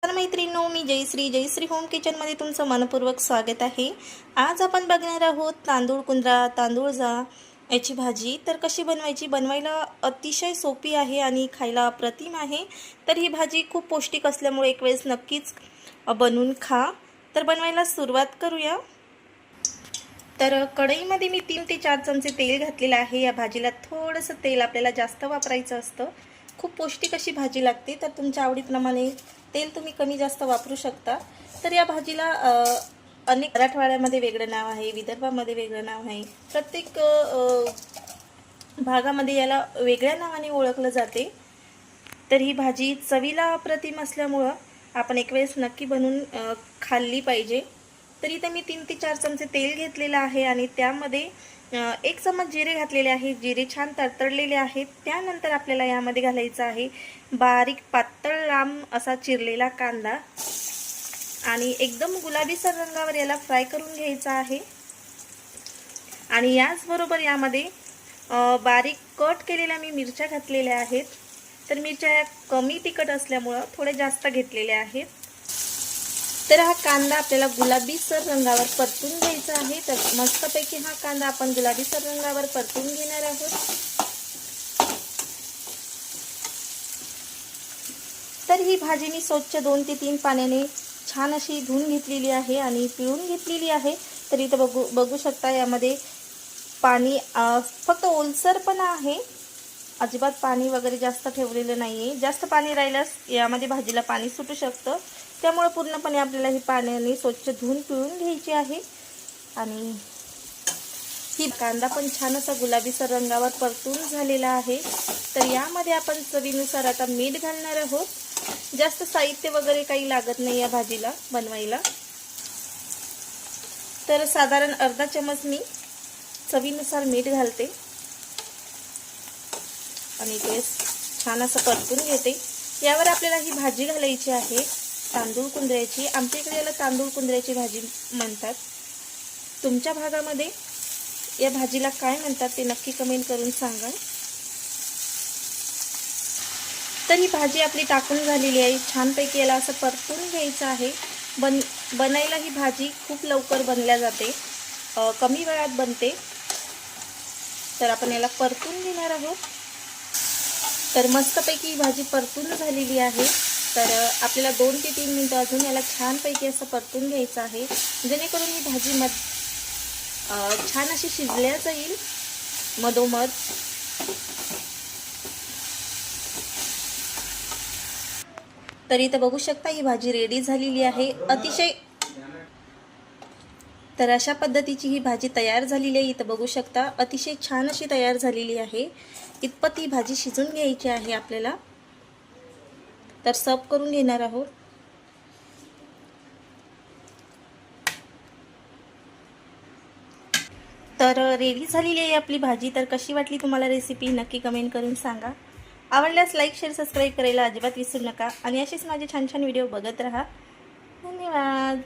तर मैत्रिणींनो, मी जयश्री होम किचनमध्ये तुमचं मनपूर्वक स्वागत आहे। आज आपण बघणार आहोत तांदूळ कुंद्रा तांदूळजा याची भाजी। तर कशी बनवायची, बनवायला अतिशय सोपी आहे आणि खायला अप्रतिम आहे। तर ही भाजी खूप पौष्टिक असल्यामुळे एक वेळेस नक्कीच बनवून खा। तर बनवायला सुरुवात करूया। तर कढईमध्ये मी 3 ते 4 चमचे तेल घातलेले आहे। या भाजीला थोडंसं तेल आपल्याला जास्त वापरायचं असतं। खूप पौष्टिक अशी भाजी लागते। तर तुमच्या आवडीप्रमाणे तेल तुम्ही कमी जास्त वापरू शकता। तर या भाजीला अनेक मराठवाड्यामध्ये वेगळं नाव आहे, विदर्भामध्ये वेगळं नाव आहे। प्रत्येक भागामध्ये याला वेगळ्या नावाने ओळखलं जाते। तर ही भाजी चवीला अप्रतिम असल्यामुळे आपण एक वेळेस नक्की बनवून खाल्ली पाहिजे। तर इथे मी 3 ते 4 चमचे तेल घेतलेलं आहे आणि त्यामध्ये 1 चमच जिरे घातलेले आहे। जिरे छान तडतडलेले आहेत। त्यानंतर आपल्याला यामध्ये घालायचा आहे बारीक पातळ लांब असा चिरलेला कांदा आणि एकदम गुलाबीसर रंगावर याला फ्राय करून घ्यायचा आहे। आणि याचबरोबर यामध्ये बारीक कट केलेल्या मी मिरच्या घातलेल्या आहेत। तर मिरच्या कमी तिखट असल्यामुळे थोडे जास्त घेतलेल्या आहेत। तर हा कांदा आपल्याला गुलाबीसर रंगावर परतून घ्यायचा आहे। तर मस्तपैकी हा कांदा आपण गुलाबीसर रंगावर परतून घेणार आहोत। तर ही भाजी मी स्वच्छ 2 ते 3 पाण्याने छान अशी धुवून घेतलेली आहे आणि पिळून घेतलेली आहे। तर इथे बघू शकता यामध्ये पाणी फक्त ओलसरपणा आहे, अजिबात पाणी वगैरे जास्त ठेवलेलं नाहीये। जास्त पाणी राहिल्यास यामध्ये भाजीला पाणी सुटू शकतं। त्यामुळे पूर्णपणे आपल्याला ही पाण्याने स्वच्छ धुवून पिळून घ्यायची आहे। आणि ही कांदा पण छान असा गुलाबीसर रंगावर परतून झालेला आहे। तर यामध्ये आपण चवीनुसार आता मीठ घालणार आहोत। जास्त साहित्य वगैरे काही लागत नाही या भाजीला बनवायला। तर साधारण अर्धा चमच मी चवीनुसार मीठ घालते आणि ते छान असं परतून घेते। यावर आपल्याला ही भाजी घालायची आहे तांदूळ कुंद्र्याची। आमच्या इकडे याला तांदूळ कुंद्र्याची भाजी म्हणतात। तुमच्या भागामध्ये या भाजीला काय म्हणतात ते नक्की कमेंट करून सांगा। तर ही भाजी आपली टाकून झालेली आहे। छानपैकी याला असं परतून घ्यायचं आहे। बनायला ही भाजी खूप लवकर बनल्या जाते, कमी वेळात बनते। तर आपण याला परतून घेणार आहोत। तर मस्तपैकी ही भाजी परतून झालेली आहे। तर आपल्याला 2 ते 3 मिनिटं अजून याला छानपैकी असं परतून घ्यायचं आहे, जेणेकरून ही भाजी छान अशी शिजल्या जाईल मधोमध। तर इथे बघू शकता ही भाजी रेडी झालेली आहे अतिशय। तर अशा पद्धतीची ही भाजी तयार झालेली आहे। इथं बघू शकता अतिशय छान अशी तयार झालेली आहे। इतपत ही भाजी शिजून घ्यायची आहे आपल्याला। तर सर्व करून घेणार आहोत। तर रेडी झालेली आहे आपली भाजी। तर कशी वाटली तुम्हाला रेसिपी नक्की कमेंट करून सांगा। आवडल्यास लाईक शेअर सबस्क्राईब करायला अजिबात विसरू नका आणि असेच माझे छान छान व्हिडिओ बघत राहा। धन्यवाद।